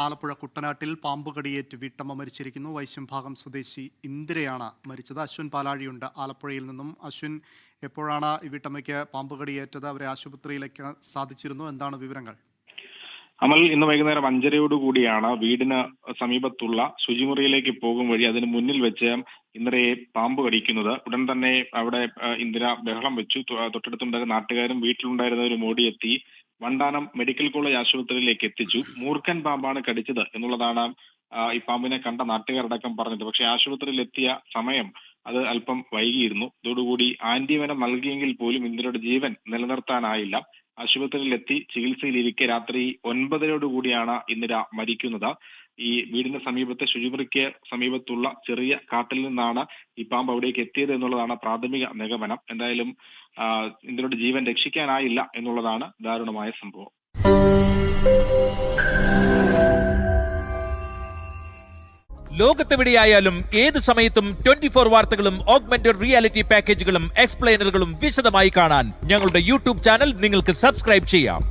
ആലപ്പുഴ കുട്ടനാട്ടിൽ പാമ്പ് കടിയേറ്റ് വീട്ടമ്മ മരിച്ചിരിക്കുന്നു. വൈശ്യംഭാഗം സ്വദേശി ഇന്ദിരയാണ് മരിച്ചത്. അശ്വിൻ പാലാഴിയുണ്ട് ആലപ്പുഴയിൽ നിന്നും. അശ്വിൻ, എപ്പോഴാണ് ഈ വീട്ടമ്മയ്ക്ക് പാമ്പ് കടിയേറ്റത്? അവരെ ആശുപത്രിയിലേക്ക് സാധിച്ചിരുന്നു? എന്താണ് വിവരങ്ങൾ? അമൽ, ഇന്ന് വൈകുന്നേരം 5:30 വീടിന് സമീപത്തുള്ള ശുചിമുറിയിലേക്ക് പോകും വഴി അതിന് മുന്നിൽ വെച്ച് ഇന്ദിരയെ പാമ്പ് കടിക്കുന്നത്. ഉടൻ തന്നെ അവിടെ ഇന്ദിര ബഹളം വെച്ചു. തൊട്ടടുത്തുണ്ടായിരുന്ന നാട്ടുകാരും വീട്ടിലുണ്ടായിരുന്നവരും ഓടിയെത്തി വണ്ടാനം മെഡിക്കൽ കോളേജ് ആശുപത്രിയിലേക്ക് എത്തിച്ചു. മൂർഖൻ പാമ്പാണ് കടിച്ചത് എന്നുള്ളതാണ് ഈ പാമ്പിനെ കണ്ട നാട്ടുകാരടക്കം പറഞ്ഞത്. പക്ഷേ ആശുപത്രിയിൽ എത്തിയ സമയം അത് അല്പം വൈകിയിരുന്നു. ഇതോടുകൂടി ആന്റിവെനം നൽകിയെങ്കിൽ പോലും ഇന്ദിരയുടെ ജീവൻ നിലനിർത്താനായില്ല. ആശുപത്രിയിലെത്തി ചികിത്സയിലിരിക്കെ രാത്രി 9:00 ഇന്ദിര മരിക്കുന്നത്. ഈ വീടിന് സമീപത്തെ ശുചിമുറിക്ക് സമീപത്തുള്ള ചെറിയ കാട്ടിൽ നിന്നാണ് ഈ പാമ്പ് അവിടേക്ക് എത്തിയത് എന്നുള്ളതാണ് പ്രാഥമിക നിഗമനം. എന്തായാലും ഇന്ദിരയുടെ ജീവൻ രക്ഷിക്കാനായില്ല എന്നുള്ളതാണ് ദാരുണമായ സംഭവം. ലോകത്തെവിടെയായാലും ഏത് സമയത്തും 24 വാർത്തകളും ഓഗ്മെന്റഡ് റിയാലിറ്റി പാക്കേജുകളും എക്സ്പ്ലെയിനറുകളും വിശദമായി കാണാൻ ഞങ്ങളുടെ യൂട്യൂബ് ചാനൽ നിങ്ങൾക്ക് സബ്സ്ക്രൈബ് ചെയ്യാം.